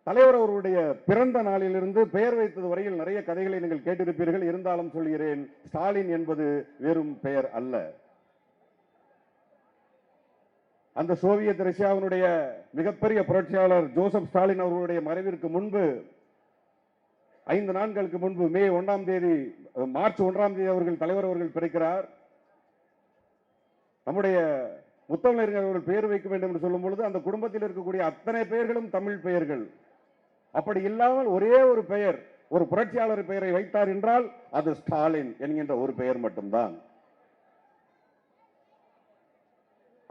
தலைவர் அவருடைய பிறந்த நாளிலிருந்து பெயர் வைத்தது வரையில் நிறைய கதைகளை நீங்கள் கேட்டிருப்பீர்கள். இருந்தாலும் சொல்கிறேன், ஸ்டாலின் என்பது வெறும் பெயர் அல்ல. அந்த சோவியத் ரஷ்யாவினுடைய மிகப்பெரிய புரட்சியாளர் ஜோசப் ஸ்டாலின் அவர்களுடைய மறைவிற்கு முன்பு 5 நாட்களுக்கு முன்பு மார்ச் 1ஆம் தேதி அவர்கள் தலைவர் அவர்கள் பிறக்கிறார். நம்முடைய முத்தமிழர்கள் அவர்கள் பெயர் வைக்க வேண்டும் என்று சொல்லும் பொழுது அந்த குடும்பத்தில் இருக்கக்கூடிய அத்தனை பெயர்களும் தமிழ் பெயர்கள். அப்படி இல்லாமல் ஒரே ஒரு பெயர், ஒரு புரட்சியாளர் பெயரை வைத்தார் என்றால் அது ஸ்டாலின் என்கின்ற ஒரு பெயர் மட்டும்தான்.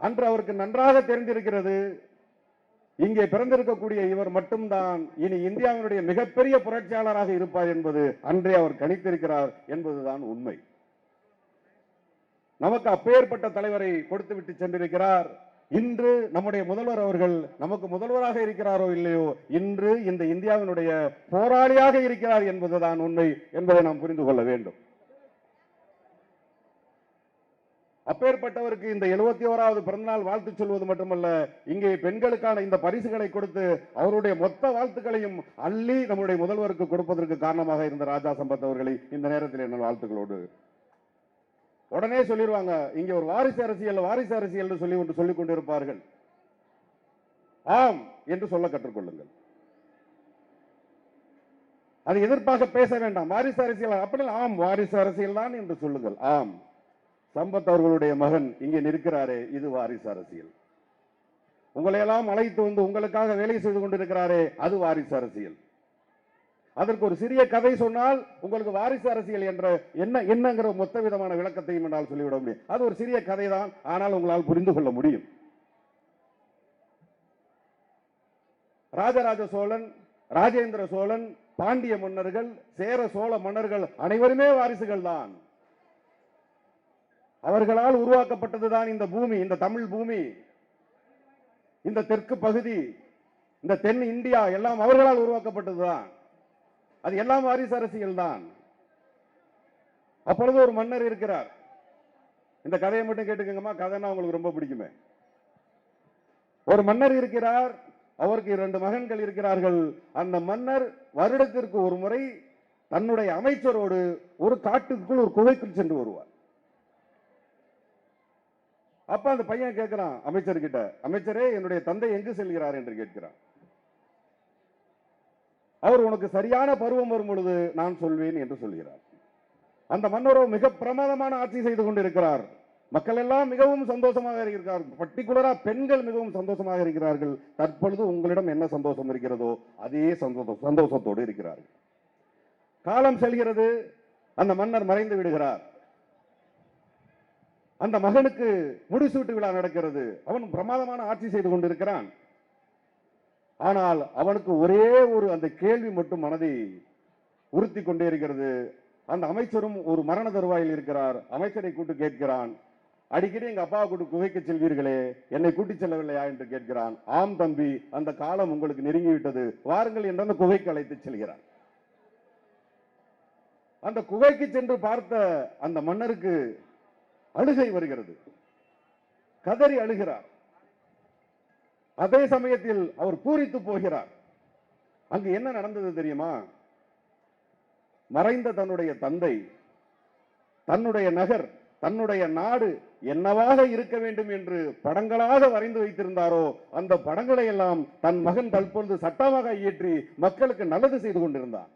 அன்று அவருக்கு நன்றாக தெரிந்திருக்கிறது, இங்கே பிறந்திருக்கக்கூடிய இவர் மட்டும்தான் இனி இந்தியாவினுடைய மிகப்பெரிய புரட்சியாளராக இருப்பார் என்பது அன்றே அவர் கணித்திருக்கிறார் என்பதுதான் உண்மை. நமக்கு அப்பேற்பட்ட தலைவரை கொடுத்துவிட்டு சென்றிருக்கிறார். இன்று நம்முடைய முதல்வர் அவர்கள் நமக்கு முதல்வராக இருக்கிறாரோ இல்லையோ, இன்று இந்த இந்தியாவினுடைய போராளியாக இருக்கிறார் என்பதுதான் உண்மை என்பதை நாம் புரிந்து கொள்ள வேண்டும். அப்பேற்பட்டவருக்கு இந்த 71வது பிறந்தநாள் வாழ்த்து சொல்வது மட்டுமல்ல, இங்கே பெண்களுக்கான இந்த பரிசுகளை கொடுத்து அவருடைய மொத்த வாழ்த்துக்களையும் அள்ளி நம்முடைய முதல்வருக்கு கொடுப்பதற்கு காரணமாக இருந்த ராஜா சம்பத் அவர்களை இந்த நேரத்தில் என்ன வாழ்த்துக்களோடு உடனே சொல்லிடுவாங்க, இங்க ஒரு வாரிசு அரசியல் சொல்லி ஒன்று சொல்லிக் கொண்டிருப்பார்கள். ஆம் என்று சொல்ல கற்றுக்கொள்ளுங்கள். அதை எதிர்ப்பாக பேச வேண்டாம். வாரிசு அரசியல் அப்படி ஆம், வாரிசு அரசியல் தான் என்று சொல்லுங்கள். ஆம், சம்பத் அவர்களுடைய மகன் இங்கே நிற்கிறாரே, இது வாரிசு அரசியல். உங்களை எல்லாம் அழைத்து வந்து உங்களுக்காக வேலை செய்து கொண்டிருக்கிறாரே, அது வாரிசு அரசியல். அதற்கு ஒரு சிறிய கதை சொன்னால் உங்களுக்கு வாரிசு அரசியல் என்ற என்னங்கிற மொத்த விதமான விளக்கத்தையும் என்னால் சொல்லிவிட முடியும். அது ஒரு சிறிய கதை தான், ஆனால் உங்களால் புரிந்து கொள்ள முடியும். ராஜராஜ சோழன், ராஜேந்திர சோழன், பாண்டிய மன்னர்கள், சேர சோழ மன்னர்கள் அனைவருமே வாரிசுகள் தான். அவர்களால் உருவாக்கப்பட்டதுதான் இந்த பூமி, இந்த தமிழ் பூமி, இந்த தெற்கு பகுதி, இந்த தென் இந்தியா எல்லாம் அவர்களால் உருவாக்கப்பட்டதுதான். அது எல்லாம் வாரிசு அரசியல் தான். அப்பொழுது ஒரு மன்னர் இருக்கிறார். இந்த கதையை மட்டும் கேட்டுக்கங்கம்மா, கதைன்னா உங்களுக்கு ரொம்ப பிடிக்குமே. ஒரு மன்னர் இருக்கிறார், அவருக்கு 2 மகன்கள் இருக்கிறார்கள். அந்த மன்னர் வருடத்திற்கு ஒரு முறை தன்னுடைய அமைச்சரோடு ஒரு காட்டுக்குள் ஒரு குகைக்குள் சென்று வருவார். அப்ப அந்த பையன் கேட்கிறான் அமைச்சர்கிட்ட, அமைச்சரே என்னுடைய தந்தை எங்கு செல்கிறார் என்று கேட்கிறான். அவர் உனக்கு சரியான பருவம் வரும் பொழுது நான் சொல்வேன் என்று சொல்கிறார். அந்த மன்னரோ மிக பிரமாதமான ஆட்சி செய்து கொண்டிருக்கிறார். மக்கள் எல்லாம் மிகவும் சந்தோஷமாக இருக்கிறார்கள். பர்டிகுலரா பெண்கள் மிகவும் சந்தோஷமாக இருக்கிறார்கள். தற்பொழுது உங்களிடம் என்ன சந்தோஷம் இருக்கிறதோ அதே சந்தோஷத்தோடு இருக்கிறார்கள். காலம் செல்கிறது, அந்த மன்னர் மறைந்து விடுகிறார். அந்த மகனுக்கு முடிசூட்டு விழா நடக்கிறது. அவன் பிரமாதமான ஆட்சி செய்து கொண்டிருக்கிறான். ஆனால் அவனுக்கு ஒரே ஒரு அந்த கேள்வி மட்டும் மனதை உறுத்தி கொண்டே இருக்கிறது. அந்த அமைச்சரும் ஒரு மரண தருவாயில் இருக்கிறார். அமைச்சரை கூட்டு கேட்கிறான், அடிக்கடி எங்க அப்பாவை கூட்டு குகைக்கு செல்வீர்களே, என்னை கூட்டி செல்லவில்லையா என்று கேட்கிறான். ஆம் தம்பி, அந்த காலம் உங்களுக்கு நெருங்கிவிட்டது, வாருங்கள் என்று அந்த குகைக்கு அழைத்து செல்கிறார். அந்த குகைக்கு சென்று பார்த்த அந்த மன்னருக்கு அழுகை வருகிறது. கதறி அழுகிறார். அதே சமயத்தில் அவர் பூரித்து போகிறார். அங்கு என்ன நடந்தது தெரியுமா? மறைந்த தன்னுடைய தந்தை, தன்னுடைய நகர், தன்னுடைய நாடு என்னவாக இருக்க வேண்டும் என்று படங்களாக வரைந்து வைத்திருந்தாரோ அந்த படங்களை எல்லாம் தன் மகன் தற்பொழுது சட்டமாக இயற்றி மக்களுக்கு நல்லது செய்து கொண்டிருந்தான்.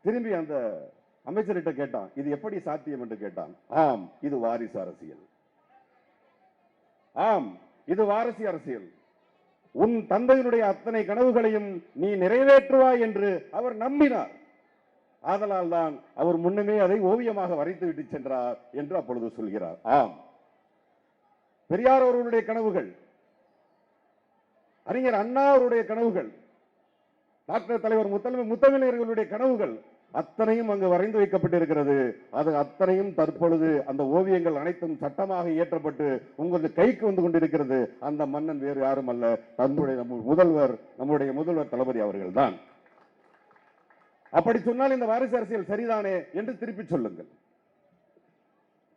திரும்பி அந்த அமைச்சர்கிட்ட கேட்டான், இது எப்படி சாத்தியம் என்று கேட்டான். ஆம், இது வாரிசு அரசியல். ஆம், இது வாரிசு அரசியல். உன் தந்தையினுடைய அத்தனை கனவுகளையும் நீ நிறைவேற்றுவாய் என்று அவர் நம்பினார். ஆதலால் தான் அவர் முன்னமே அதை ஓவியமாக வரைத்து விட்டு சென்றார் என்று அப்பொழுது சொல்கிறார். ஆம், பெரியார் அவர்களுடைய கனவுகள், அறிஞர் அண்ணா அவருடைய கனவுகள், டாக்டர் தலைவர் முத்தமிழர்களுடைய கனவுகள் அத்தனையும் அங்கு வரைந்து வைக்கப்பட்டிருக்கிறது. அது அத்தனையும் தற்பொழுது அந்த ஓவியங்கள் அனைத்தும் சட்டமாக இயற்றப்பட்டு உங்களுக்கு கைக்கு வந்து கொண்டிருக்கிறது. அந்த மன்னன் வேறு யாரும் அல்ல, நம்முடைய முதல்வர் தளபதி அவர்கள் தான். அப்படி சொன்னால் இந்த வாரிசு அரசியல் சரிதானே என்று திருப்பி சொல்லுங்கள்.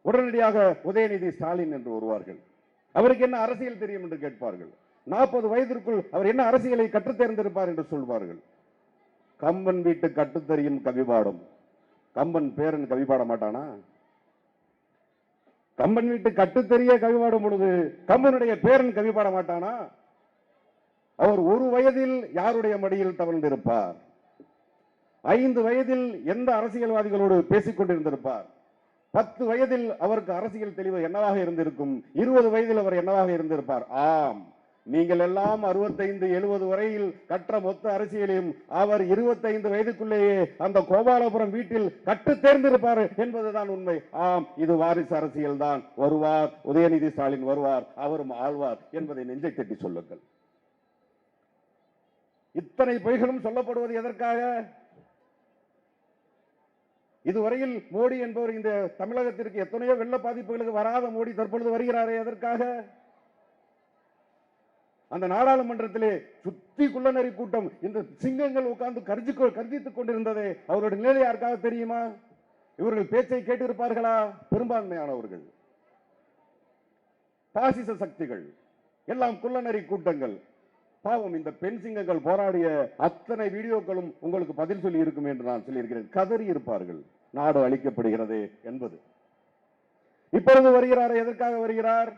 உடனடியாக உதயநிதி ஸ்டாலின் என்று வருவார்கள். அவருக்கு என்ன அரசியல் தெரியும் என்று கேட்பார்கள். 40 வயதிற்குள் அவர் என்ன அரசியலை கற்றுத் தேர்ந்திருப்பார் என்று சொல்வார்கள். கம்பன் வீட்டு கட்டுத்தறியும் கவிபாடம். கம்பன் பேரன் கவிபாட மாட்டானா? கம்பன் வீட்டு கட்டுத்தறிய கவிபாடும் பொழுது கம்பனுடைய பேரன் கவிபாட மாட்டானா? அவர் 1 வயதில் யாருடைய மடியில் தவழ்ந்திருப்பார்? 5 வயதில் எந்த அரசியல்வாதிகளோடு பேசிக் கொண்டிருந்திருப்பார்? 10 வயதில் அவருக்கு அரசியல் தெளிவு என்னவாக இருந்திருக்கும்? 20 வயதில் அவர் என்னவாக இருந்திருப்பார்? ஆம், நீங்கள் எல்லாம் 65 70 வரையில் கற்ற மொத்த அரசியலையும் அவர் 25 வயதுக்குள்ளேயே அந்த கோபாலபுரம் வீட்டில் கற்று தேர்ந்திருப்பார் என்பதுதான் உண்மை. ஆம், இது வாரிசு அரசியல் தான். வருவார், உதயநிதி ஸ்டாலின் வருவார், அவரும் ஆழ்வார் என்பதை நெஞ்சை தட்டி சொல்லுங்கள். இத்தனை பொய்களும் சொல்லப்படுவது எதற்காக? இதுவரையில் மோடி என்பவர் இந்த தமிழகத்திற்கு எத்தனையோ வெள்ள பாதிப்புகளுக்கு வராத மோடி தற்பொழுது வருகிறாரே எதற்காக? அந்த நாடாளுமன்றத்திலே சுத்தி குள்ளநரி கூட்டம், இந்த சிங்கங்கள் உட்கார்ந்து கர்ஜித்துக் கொண்டிருந்ததே, அவருடைய நிலை யாருக்காக தெரியுமா? இவர்கள் பேச்சை கேட்டிருப்பார்களா? பெரும்பான்மையானவர்கள் பாசிச சக்திகள், எல்லாம் குள்ளநரி கூட்டங்கள். பாவம், இந்த பெண் சிங்கங்கள் போராடிய அத்தனை வீடியோக்களும் உங்களுக்கு பதில் சொல்லி இருக்கும் என்று நான் சொல்லியிருக்கிறேன். கதறி இருப்பார்கள், நாடு அழிக்கப்படுகிறது என்பது. இப்பொழுது வருகிறார், எதற்காக வருகிறார்?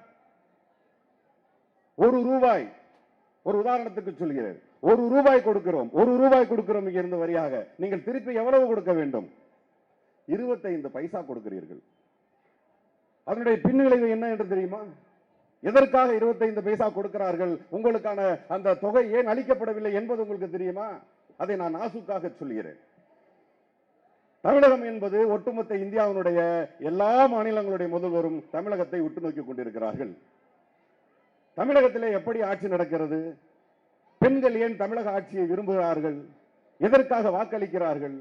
1 ரூபாய், ஒரு உதாரணத்துக்கு சொல்கிறேன், 1 ரூபாய் கொடுக்கிறோம், 1 ரூபாய் கொடுக்கிறோம் இங்கிருந்து வரியாக. நீங்கள் திருப்பி எவ்வளவு கொடுக்க வேண்டும்? 25 பைசா கொடுக்கிறீர்கள். அதனுடைய பின்விளைவு என்ன என்று தெரியுமா? எதற்காக 25 பைசா கொடுக்கிறார்கள்? உங்களுக்கான அந்த தொகை ஏன் அளிக்கப்படவில்லை என்பது உங்களுக்கு தெரியுமா? அதை நான் நாசுக்காக சொல்கிறேன். தமிழகம் என்பது ஒட்டுமொத்த இந்தியாவினுடைய எல்லா மாநிலங்களுடைய முதல்வரும் தமிழகத்தை உற்று நோக்கி கொண்டிருக்கிறார்கள். தமிழகத்திலே எப்படி ஆட்சி நடக்கிறது? பெண்கள் ஏன் தமிழக ஆட்சியை விரும்புகிறார்கள்? எதற்காக வாக்களிக்கிறார்கள்?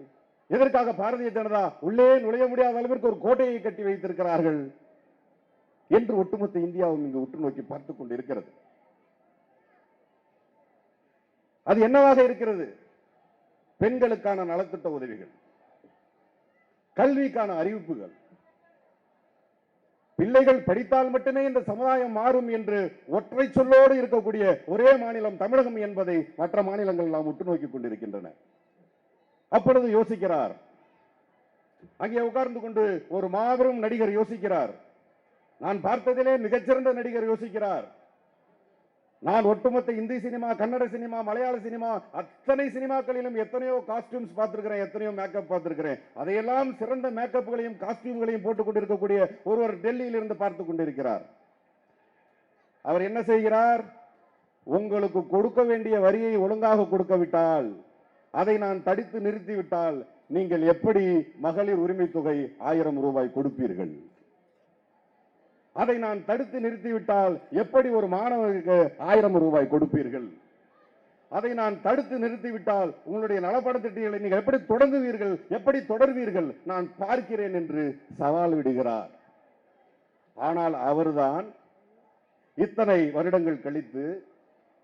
எதற்காக பாரதிய ஜனதா உள்ளே நுழைய முடியாத அளவிற்கு ஒரு கோட்டையை கட்டி வைத்திருக்கிறார்கள் என்று ஒட்டுமொத்த இந்தியாவும் இங்கு உற்று நோக்கி பார்த்துக் கொண்டிருக்கிறது. அது என்னவாக இருக்கிறது? பெண்களுக்கான நலத்திட்ட உதவிகள், கல்விக்கான அறிவிப்புகள். பிள்ளைகள் படித்தால் மட்டுமே இந்த சமுதாயம் மாறும் என்று ஒற்றை சொல்லோடு இருக்கக்கூடிய ஒரே மாநிலம் தமிழகம் என்பதை மற்ற மாநிலங்கள் நாம் உற்று நோக்கி கொண்டிருக்கின்றன. அப்பொழுது யோசிக்கிறார், அங்கே உட்கார்ந்து கொண்டு ஒரு மாபெரும் நடிகர் யோசிக்கிறார். நான் பார்த்ததிலே மிகச்சிறந்த நடிகர் யோசிக்கிறார். நான் ஒட்டுமொத்த இந்தி சினிமா, கன்னட சினிமா, மலையாள சினிமா, அத்தனை சினிமாக்களிலும் எத்தனையோ காஸ்டியூம்ஸ் பார்த்திருக்கிறேன், எத்தனையோ மேக்கப் பார்த்திருக்கிறேன். அதையெல்லாம் சிறந்த மேக்கப்புகளையும் காஸ்டியூம்களையும் போட்டுக் கொண்டிருக்கக்கூடிய ஒருவர் டெல்லியில் இருந்து பார்த்துக் கொண்டிருக்கிறார். அவர் என்ன செய்கிறார்? உங்களுக்கு கொடுக்க வேண்டிய வரியை ஒழுங்காக கொடுக்கவிட்டால், அதை நான் தடுத்து நிறுத்திவிட்டால், நீங்கள் எப்படி மகளிர் உரிமை தொகை 1000 ரூபாய் கொடுப்பீர்கள்? அதை நான் தடுத்து நிறுத்திவிட்டால் எப்படி ஒரு மாணவருக்கு 1000 ரூபாய் கொடுப்பீர்கள்? அதை நான் தடுத்து நிறுத்திவிட்டால் உங்களுடைய நலப்பட திட்டங்களை நீங்கள் எப்படி தொடங்குவீர்கள், எப்படி தொடர்வீர்கள்? நான் பார்க்கிறேன் என்று சவால் விடுகிறார். ஆனால் அவர்தான் இத்தனை வருடங்கள் கழித்து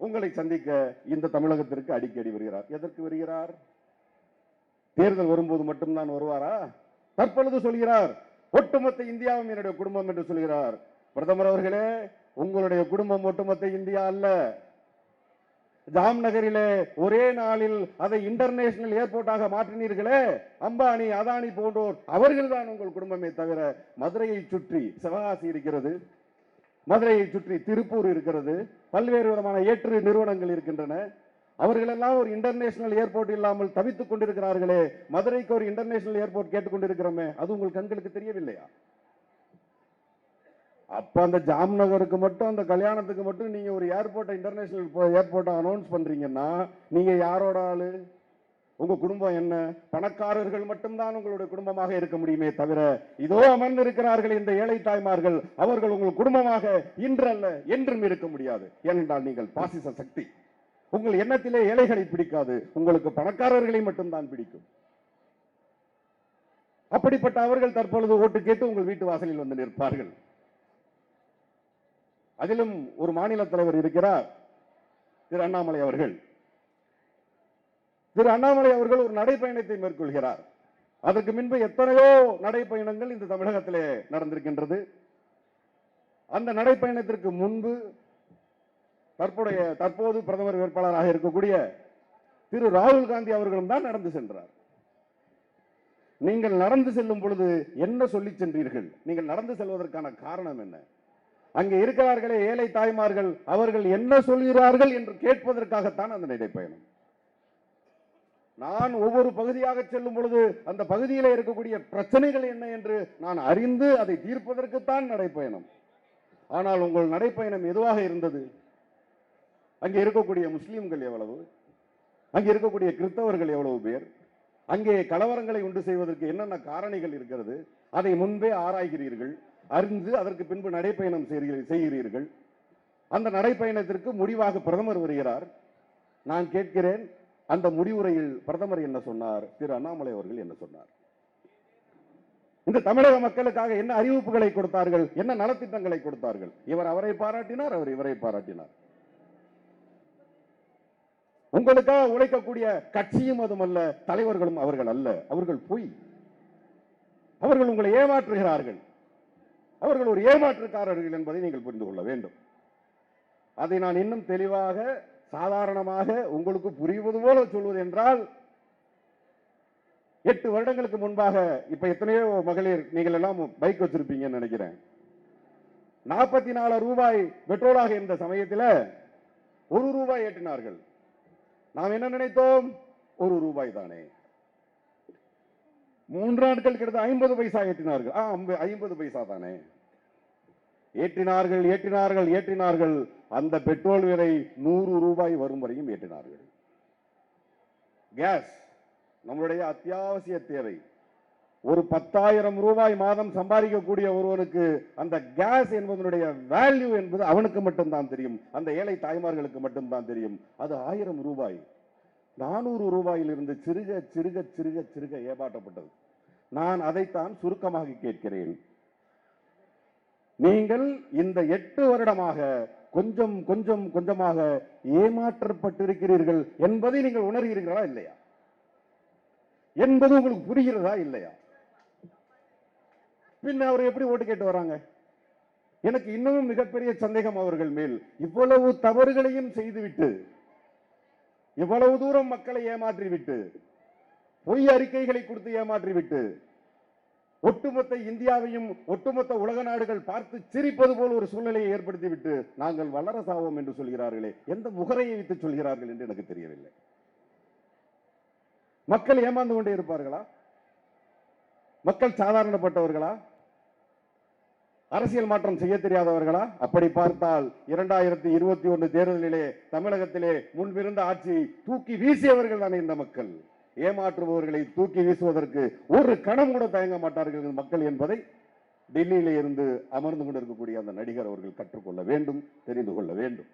உங்களை சந்திக்க இந்த தமிழகத்திற்கு அடிக்கடி வருகிறார். எதற்கு வருகிறார்? தேர்தல் வரும்போது மட்டும்தான் வருவாரா? தற்பொழுது சொல்கிறார், ஒட்டுமொத்த இந்தியாவும் என்னுடைய குடும்பம் என்று சொல்கிறார். பிரதமர் அவர்களே, உங்களுடைய குடும்பம் ஒட்டுமொத்த இந்தியா அல்ல. ஜாம்நகரிலே ஒரே நாளில் அதை இன்டர்நேஷனல் ஏர்போர்ட்டாக மாற்றினீர்களே, அம்பானி, அதானி போன்றோர், அவர்கள் தான் உங்கள் குடும்பமே தவிர, மதுரையை சுற்றி சிவகாசி இருக்கிறது, மதுரையை சுற்றி திருப்பூர் இருக்கிறது, பல்வேறு விதமான ஏற்று நிறுவனங்கள் இருக்கின்றன. அவர்களெல்லாம் ஒரு இன்டர்நேஷனல் ஏர்போர்ட் இல்லாமல் தவித்துக் கொண்டிருக்கிறார்களே, மதுரைக்கு ஒரு இன்டர்நேஷனல் ஏர்போர்ட் கேட்டுக்கொண்டிருக்கிறோமே, அது உங்கள் கண்களுக்கு தெரியவில்லையா? அப்ப அந்த ஜாம்நகருக்கு மட்டும், அந்த கல்யாணத்துக்கு மட்டும் நீங்க ஒரு ஏர்போர்ட்டை இன்டர்நேஷனல் ஏர்போர்ட்டை அனௌன்ஸ் பண்றீங்கன்னா, நீங்க யாரோட ஆளு? உங்க குடும்பம் என்ன? பணக்காரர்கள் மட்டும்தான் உங்களுடைய குடும்பமாக இருக்க முடியுமே தவிர, இதோ அமர்ந்து இருக்கிறார்கள் இந்த ஏழை தாய்மார்கள், அவர்கள் உங்கள் குடும்பமாக இன்றல்ல என்றும் இருக்க முடியாது. ஏனென்றால் நீங்கள் பாசிச சக்தி. உங்கள் எண்ணத்திலே ஏழைகளை பிடிக்காது, உங்களுக்கு பணக்காரர்களை மட்டும்தான் பிடிக்கும். அப்படிப்பட்ட அவர்கள் தற்பொழுது ஓட்டு கேட்டு உங்கள் வீட்டு வாசலில் வந்து நிற்பார்கள். அதிலும் ஒரு மாநில தலைவர் இருக்கிறார், திரு அண்ணாமலை அவர்கள். திரு அண்ணாமலை அவர்கள் ஒரு நடைப்பயணத்தை மேற்கொள்கிறார். அதற்கு முன்பு எத்தனையோ நடைப்பயணங்கள் இந்த தமிழகத்திலே நடந்திருக்கின்றது. அந்த நடைப்பயணத்திற்கு முன்பு தற்போது பிரதமர் வேட்பாளராக இருக்கக்கூடிய திரு ராகுல் காந்தி அவர்களும் தான் நடந்து சென்றார். நீங்கள் நடந்து செல்லும் பொழுது என்ன சொல்லி சென்றீர்கள்? நீங்கள் நடந்து செல்வதற்கான காரணம் என்ன? அங்கே இருக்கிறார்களே ஏழை தாய்மார்கள், அவர்கள் என்ன சொல்கிறார்கள் என்று கேட்பதற்காகத்தான் அந்த நடைப்பயணம். நான் ஒவ்வொரு பகுதியாக செல்லும் பொழுது அந்த பகுதியில் இருக்கக்கூடிய பிரச்சனைகள் என்ன என்று நான் அறிந்து அதை தீர்ப்பதற்குத்தான் நடைப்பயணம். ஆனால் உங்கள் நடைப்பயணம் எதுவாக இருந்தது? அங்கே இருக்கக்கூடிய முஸ்லிம்கள் எவ்வளவு, அங்கே இருக்கக்கூடிய கிறிஸ்தவர்கள் எவ்வளவு பேர், அங்கே கலவரங்களை உண்டு செய்வதற்கு என்னென்ன காரணிகள் இருக்கிறது, அதை முன்பே ஆராய்கிறீர்கள், அறிந்து அதற்கு பின்பு நடைப்பயணம் செய்கிறீர்கள். அந்த நடைப்பயணத்திற்கு முடிவாக பிரதமர் வருகிறார். நான் கேட்கிறேன், அந்த முடிவுரையில் பிரதமர் என்ன சொன்னார்? திரு அண்ணாமலை அவர்கள் என்ன சொன்னார்? இந்த தமிழக மக்களுக்காக என்ன அறிவிப்புகளை கொடுத்தார்கள்? என்ன நலத்திட்டங்களை கொடுத்தார்கள்? இவர் அவரை பாராட்டினார், அவர் இவரை பாராட்டினார். உங்களுக்காக உழைக்கக்கூடிய கட்சியும் அதுமல்ல, தலைவர்களும் அவர்கள் அல்ல. அவர்கள் பொய். அவர்கள் உங்களை ஏமாற்றுகிறார்கள். அவர்கள் ஒரு ஏமாற்றுக்காரர்கள் என்பதை நீங்கள் புரிந்து கொள்ள வேண்டும். அதை நான் இன்னும் தெளிவாக சாதாரணமாக உங்களுக்கு புரிவது போல சொல்வது என்றால், 8 வருடங்களுக்கு முன்பாக, இப்ப எத்தனையோ மகளிர் நீங்கள் எல்லாம் பைக் வச்சிருப்பீங்கன்னு நினைக்கிறேன், 44 ரூபாய் பெட்ரோலாக இருந்த சமயத்தில் 1 ரூபாய் ஏற்றினார்கள். நாம் என்ன நினைத்தோம்? 1 ரூபாய் தானே. 3 நாட்கள் கிட்ட 50 பைசா ஏற்றினார்கள். 50 பைசா தானே. ஏற்றினார்கள் ஏற்றினார்கள் ஏற்றினார்கள். அந்த பெட்ரோல் விலை 100 ரூபாய் வரும் வரையும் ஏற்றினார்கள். கேஸ் நம்மளுடைய அத்தியாவசிய தேவை. ஒரு 10,000 ரூபாய் மாதம் சம்பாதிக்கக்கூடிய ஒருவனுக்கு அந்த கேஸ் என்பதனுடைய வேல்யூ என்பது அவனுக்கு மட்டும்தான் தெரியும். அந்த ஏழை தாய்மார்களுக்கு மட்டும்தான் தெரியும். அது 1000 ரூபாய் 400 ரூபாயில் இருந்து சிறுக சிறுக சிறுக சிறுக ஏமாற்றப்பட்டது. நான் அதைத்தான் சுருக்கமாக கேட்கிறேன். நீங்கள் இந்த 8 வருடமாக கொஞ்சம் கொஞ்சம் கொஞ்சமாக ஏமாற்றப்பட்டிருக்கிறீர்கள் என்பதை நீங்கள் உணர்கிறீர்களா இல்லையா என்பது உங்களுக்கு புரிகிறதா இல்லையா? பின்ன அவர் எப்படி ஓட்டு கேட்டு வராங்க? எனக்கு இன்னமும் மிகப்பெரிய சந்தேகம் அவர்கள் மேல். இவ்வளவு தவறுகளையும் செய்துவிட்டு, இவ்வளவு தூரம் மக்களை ஏமாற்றிவிட்டு, பொய் அறிக்கைகளை கொடுத்து ஏமாற்றிவிட்டு, ஒட்டுமொத்த இந்தியாவையும் ஒட்டுமொத்த உலக நாடுகள் பார்த்து சிரிப்பது போல் ஒரு சூழ்நிலையை ஏற்படுத்திவிட்டு நாங்கள் வளர சாவோம் என்று சொல்கிறார்களே, எந்த முகரையை வைத்து சொல்கிறார்கள் என்று எனக்கு தெரியவில்லை. மக்கள் ஏமாந்து கொண்டே இருப்பார்களா? மக்கள் சாதாரணப்பட்டவர்களா? அரசியல் மாற்றம் செய்ய தெரியாதவர்களா? அப்படி பார்த்தால் 2021 தேர்தலிலே தமிழகத்திலே முன்பிருந்த ஆட்சியை தூக்கி வீசியவர்கள் தானே இந்த மக்கள். ஏமாற்றுபவர்களை தூக்கி வீசுவதற்கு ஒரு கணம் கூட தயங்க மாட்டார்கள் மக்கள் என்பதை டெல்லியிலே இருந்து அமர்ந்து கொண்டிருக்கக்கூடிய அந்த நடிகர் அவர்கள் கற்றுக்கொள்ள வேண்டும், தெரிந்து கொள்ள வேண்டும்.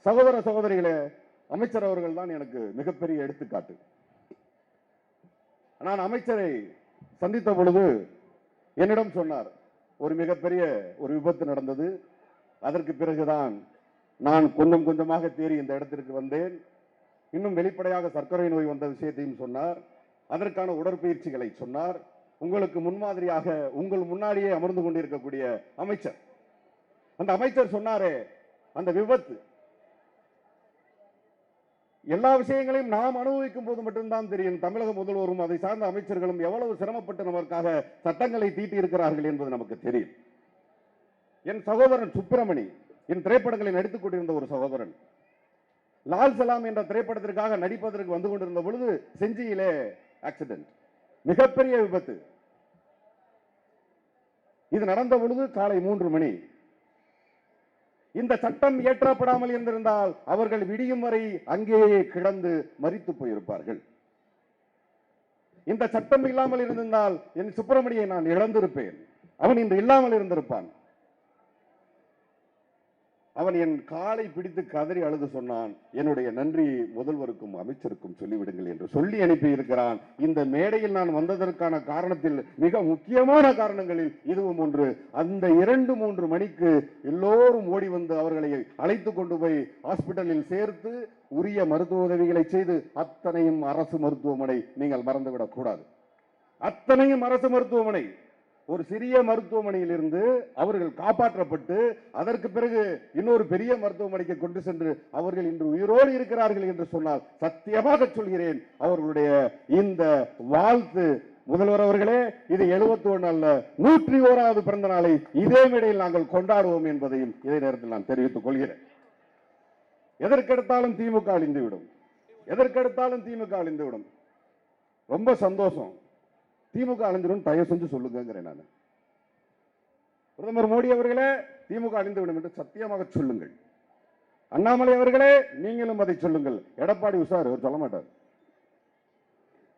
சகோதர சகோதரிகளே, அமைச்சர் அவர்கள் தான் எனக்கு மிகப்பெரிய எடுத்துக்காட்டு. நான் அமைச்சரை சந்தித்த பொழுது என்னிடம் சொன்னார், ஒரு மிகப்பெரிய ஒரு விபத்து நடந்தது, அதற்கு பிறகுதான் நான் கொஞ்சம் கொஞ்சமாக தேறி இந்த இடத்திற்கு வந்தேன். இன்னும் வெளிப்படையாக சர்க்கரை நோய் வந்த விஷயத்தையும் சொன்னார். அதற்கான உடற்பயிற்சிகளை சொன்னார். உங்களுக்கு முன்மாதிரியாக உங்கள் முன்னாடியே அமர்ந்து கொண்டிருக்கக்கூடிய அமைச்சர், அந்த அமைச்சர் சொன்னாரே, அந்த விபத்து எல்லா விஷயங்களையும் நாம் அனுபவிக்கும் போது மட்டும்தான் தெரியும். தமிழக முதல்வரும் அதை சார்ந்த அமைச்சர்களும் எவ்வளவு சிரமப்பட்டு நமக்காக சட்டங்களை தீட்டி இருக்கிறார்கள் என்பது நமக்கு தெரியும். என் சகோதரன் சுப்பிரமணி, என் திரைப்படங்களை நடித்துக் கொண்டிருந்த ஒரு சகோதரன், லால் சலாம் என்ற திரைப்படத்திற்காக நடிப்பதற்கு வந்து கொண்டிருந்த பொழுது செஞ்சியிலே ஆக்சிடென்ட், மிகப்பெரிய விபத்து. இது நடந்த பொழுது காலை 3 மணி. இந்த சட்டம் இயற்றப்படாமல் இருந்திருந்தால் அவர்கள் விடியும் வரை அங்கேயே கிடந்து மரித்து போயிருப்பார்கள். இந்த சட்டம் இல்லாமல் இருந்திருந்தால் என் சுப்பிரமணியை நான் இழந்திருப்பேன். அவன் இன்று இல்லாமல் இருந்திருப்பான். அவன் என் காலை பிடித்து கதறி அழுது சொன்னான், என்னுடைய நன்றி முதல்வருக்கும் அமைச்சருக்கும் சொல்லிவிடுங்கள் என்று சொல்லி அனுப்பி இருக்கிறான். இந்த மேடையில் நான் வந்ததற்கான காரணத்தில் மிக முக்கியமான காரணங்களில் இதுவும் ஒன்று. அந்த 2-3 மணிக்கு எல்லோரும் ஓடி வந்து அவர்களை அழைத்து கொண்டு போய் ஹாஸ்பிட்டலில் சேர்த்து உரிய மருத்துவ உதவிகளை செய்து, அத்தனையும் அரசு மருத்துவமனை, நீங்கள் மறந்துவிடக் கூடாது, அத்தனையும் அரசு மருத்துவமனை. ஒரு சிறிய மருத்துவமனையில் இருந்து அவர்கள் காப்பாற்றப்பட்டு அதற்கு பிறகு இன்னொரு பெரிய மருத்துவமனைக்கு கொண்டு சென்று அவர்கள் இன்று உயிரோடு இருக்கிறார்கள் என்று சொன்னால் சத்தியமாக சொல்கிறேன், அவர்களுடைய இந்த வாழ்த்து முதல்வர் அவர்களே, இது 71 அல்ல 101வது பிறந்த நாளை இதே மேடையில் நாங்கள் கொண்டாடுவோம் என்பதையும் இதே நேரத்தில் நான் தெரிவித்துக் கொள்கிறேன். எதற்கெடுத்தாலும் திமுக அழிந்துவிடும், எதற்கெடுத்தாலும் திமுக அழிந்துவிடும். ரொம்ப சந்தோஷம், திமுக அழிந்துவிடும் தயவு செஞ்சு சொல்லுங்கிறேன் நான். பிரதமர் மோடி அவர்களே, திமுக அழிந்துவிடும் என்று சத்தியமாக சொல்லுங்கள். அண்ணாமலை அவர்களே, நீங்களும் அதை சொல்லுங்கள். எடப்பாடி உஷார், அவர் சொல்ல மாட்டார்.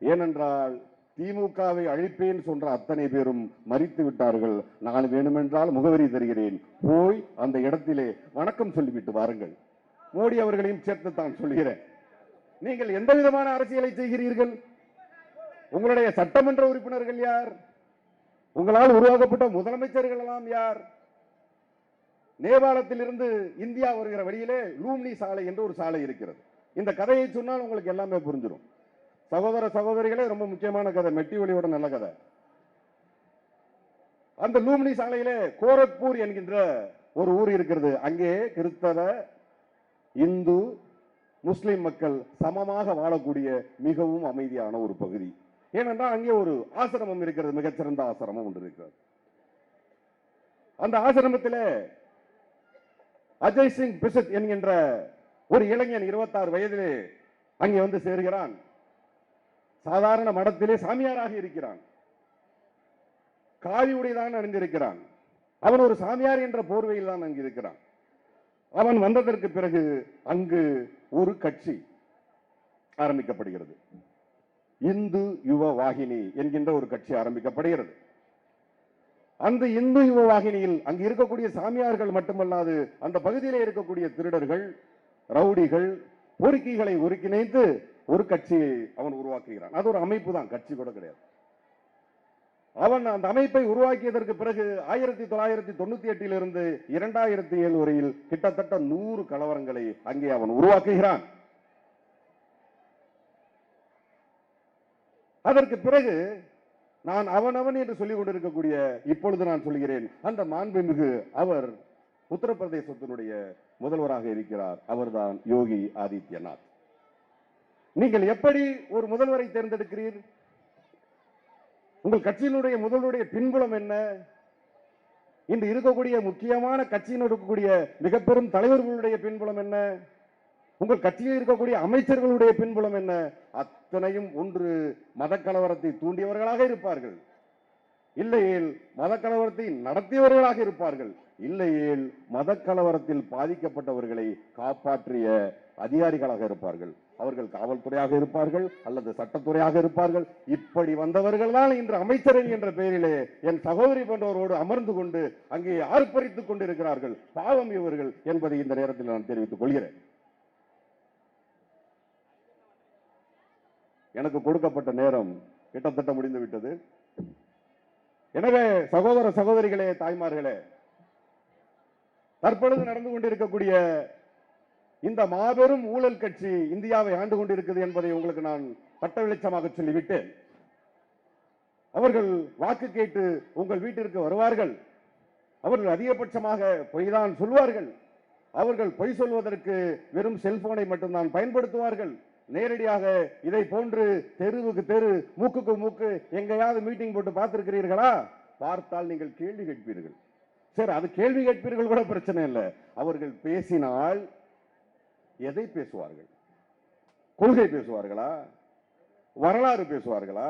ஏனென்றால் திமுகவை அழிப்பேன் சொன்ற அத்தனை பேரும் மறித்து விட்டார்கள். நான் வேணுமென்றால் முகவரி தருகிறேன், போய் அந்த இடத்திலே வணக்கம் சொல்லிவிட்டு வாருங்கள். மோடி அவர்களையும் சேர்த்து தான் சொல்கிறேன். நீங்கள் எந்த விதமான அரசியலை செய்கிறீர்கள்? உங்களுடைய சட்டமன்ற உறுப்பினர்கள் யார்? உங்களால் உருவாக்கப்பட்ட முதலமைச்சர்கள் எல்லாம் யார்? நேபாளத்தில் இருந்து இந்தியா வருகிற வழியிலே லூம்னி சாலை என்று ஒரு சாலை இருக்கிறது. இந்த கதையை சொன்னால் உங்களுக்கு எல்லாமே புரிஞ்சிடும். சகோதர சகோதரிகளே, ரொம்ப முக்கியமான கதை, மெட்டி ஒளியோட நல்ல கதை. அந்த லூம்னி சாலையிலே கோரக்பூர் என்கின்ற ஒரு ஊர் இருக்கிறது. அங்கே கிறிஸ்தவ, இந்து, முஸ்லிம் மக்கள் சமமாக வாழக்கூடிய மிகவும் அமைதியான ஒரு பகுதி. ஏனென்றால் அங்கே ஒரு ஆசிரமம் இருக்கிறது, மிகச்சிறந்த ஆசிரமம் ஒன்று இருக்கிறது. அந்த ஆசிரமத்திலே அஜய் சிங் பிசத் என்கின்ற ஒரு இளைஞன் 26 வயதிலே அங்கே வந்து சேர்கிறான். சாதாரண மடத்திலே சாமியாராக இருக்கிறான். காவி உடைதான் அணிந்திருக்கிறான். அவன் ஒரு சாமியார் என்ற போர்வையில் தான் அங்கு இருக்கிறான். அவன் வந்ததற்கு பிறகு அங்கு ஒரு கட்சி ஆரம்பிக்கப்படுகிறது. இந்து யுவ வாகினி என்கின்ற ஒரு கட்சி ஆரம்பிக்கப்படுகிறது. அந்த இந்து யுவ வாகினியில் அங்கு இருக்கக்கூடிய சாமியார்கள் மட்டுமல்லாது அந்த பகுதியில் இருக்கக்கூடிய திருடர்கள், ரவுடிகள், பொறுக்கிகளை ஒருங்கிணைத்து ஒரு கட்சியை அவன் உருவாக்குகிறான். அது ஒரு அமைப்பு தான், கட்சி கூட கிடையாது. அவன் அந்த அமைப்பை உருவாக்கியதற்கு பிறகு 1998 இருந்து 2007 வரையில் கிட்டத்தட்ட 100 கலவரங்களை அங்கே அவன் உருவாக்குகிறான். அதற்கு பிறகு நான் அவனவன் என்று சொல்லிக் கொண்டிருக்கக்கூடிய இப்பொழுது நான் சொல்கிறேன், அந்த மாண்புமிகு அவர் உத்தரப்பிரதேசத்தினுடைய முதல்வராக இருக்கிறார். அவர்தான் யோகி ஆதித்யநாத். நீங்கள் எப்படி ஒரு முதல்வரை தேர்ந்தெடுக்கிறீர்? உங்கள் கட்சியினுடைய முதல்வருடைய பின்புலம் என்ன? இன்று இருக்கக்கூடிய முக்கியமான கட்சியில் இருக்கக்கூடிய மிக பெரும் தலைவர்களுடைய பின்புலம் என்ன? உங்கள் கட்சியில் இருக்கக்கூடிய அமைச்சர்களுடைய பின்புலம் என்ன? அத்தனையும் ஒன்று மத கலவரத்தை தூண்டியவர்களாக இருப்பார்கள், இல்லையேல் மத கலவரத்தை நடத்தியவர்களாக இருப்பார்கள், இல்லையேல் மத கலவரத்தில் பாதிக்கப்பட்டவர்களை காப்பாற்றிய அதிகாரிகளாக இருப்பார்கள். அவர்கள் காவல்துறையாக இருப்பார்கள் அல்லது சட்டத்துறையாக இருப்பார்கள். இப்படி வந்தவர்கள் தான் இன்று அமைச்சர்கள் என்ற பெயரிலே என் சகோதரி போன்றவரோடு அமர்ந்து கொண்டு அங்கே ஆர்ப்பரித்துக் கொண்டிருக்கிறார்கள். பாவம் இவர்கள் என்பதை இந்த நேரத்தில் நான் தெரிவித்துக் கொள்கிறேன். எனக்கு கொடுக்கப்பட்ட நேரம் கிட்டத்தட்ட முடிந்து விட்டது. எனவே சகோதர சகோதரிகளே, தாய்மார்களே, தற்பொழுது நடந்து கொண்டிருக்கக்கூடிய இந்த மாபெரும் ஊழல் கட்சி இந்தியாவை ஆண்டு கொண்டிருக்கிறது என்பதை உங்களுக்கு நான் பட்ட வெளிச்சமாக சொல்லிவிட்டேன். அவர்கள் வாக்கு கேட்டு உங்கள் வீட்டிற்கு வருவார்கள். அவர்கள் அதிகபட்சமாக பொய் தான் சொல்வார்கள். அவர்கள் பொய் சொல்வதற்கு வெறும் செல்போனை மட்டும்தான் பயன்படுத்துவார்கள். நேரடியாக இதை போன்று தெருவுக்கு தெரு, மூக்குக்கு மூக்கு எங்கேயாவது மீட்டிங் போட்டு பார்த்திருக்கிறீர்களா? பார்த்தால் நீங்கள் கேள்வி கேட்பீர்கள். சரி, அது கேள்வி கேட்பீர்கள் கூட பிரச்சனை இல்லை. அவர்கள் பேசினால் எதை பேசுவார்கள்? கொள்கை பேசுவார்களா? வரலாறு பேசுவார்களா?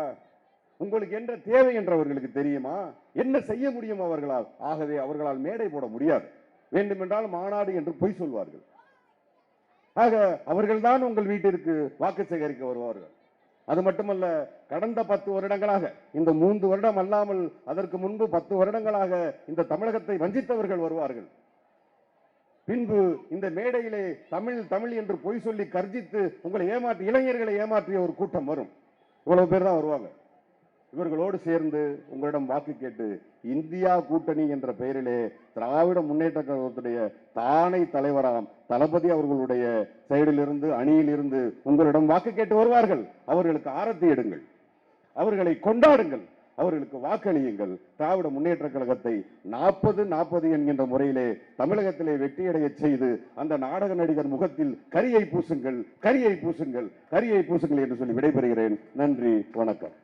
உங்களுக்கு என்ற தேவை என்று அவர்களுக்கு தெரியுமா? என்ன செய்ய முடியும் அவர்களால்? ஆகவே அவர்களால் மேடை போட முடியாது. வேண்டுமென்றால் மாநாடு என்று பொய் சொல்வார்கள். ஆக அவர்கள்தான் உங்கள் வீட்டிற்கு வாக்கு சேகரிக்க வருவார்கள். அது மட்டுமல்ல, கடந்த 10 வருடங்களாக, இந்த 3 வருடம் அல்லாமல் அதற்கு முன்பு 10 வருடங்களாக இந்த தமிழகத்தை வஞ்சித்தவர்கள் வருவார்கள். பின்பு இந்த மேடையிலே தமிழ் தமிழ் என்று பொய் சொல்லி கர்ஜித்து உங்களை ஏமாற்றி, இளைஞர்களை ஏமாற்றிய ஒரு கூட்டம் வரும். இவ்வளவு பேர் தான் வருவாங்க. இவர்களோடு சேர்ந்து உங்களிடம் வாக்கு கேட்டு இந்தியா கூட்டணி என்ற பெயரிலே திராவிட முன்னேற்ற கழகத்துடைய தானை தலைவராம் தளபதி அவர்களுடைய சைடிலிருந்து, அணியிலிருந்து உங்களிடம் வாக்கு கேட்டு வருவார்கள். அவர்களுக்கு ஆரத்தி எடுங்கள், அவர்களை கொண்டாடுங்கள், அவர்களுக்கு வாக்களியுங்கள். திராவிட முன்னேற்ற கழகத்தை 40-40 என்கின்ற முறையிலே தமிழகத்திலே வெற்றியடைய செய்து அந்த நாடக நடிகர் முகத்தில் கரியை பூசுங்கள், கரியை பூசுங்கள், கரியை பூசுங்கள் என்று சொல்லி விடைபெறுகிறேன். நன்றி, வணக்கம்.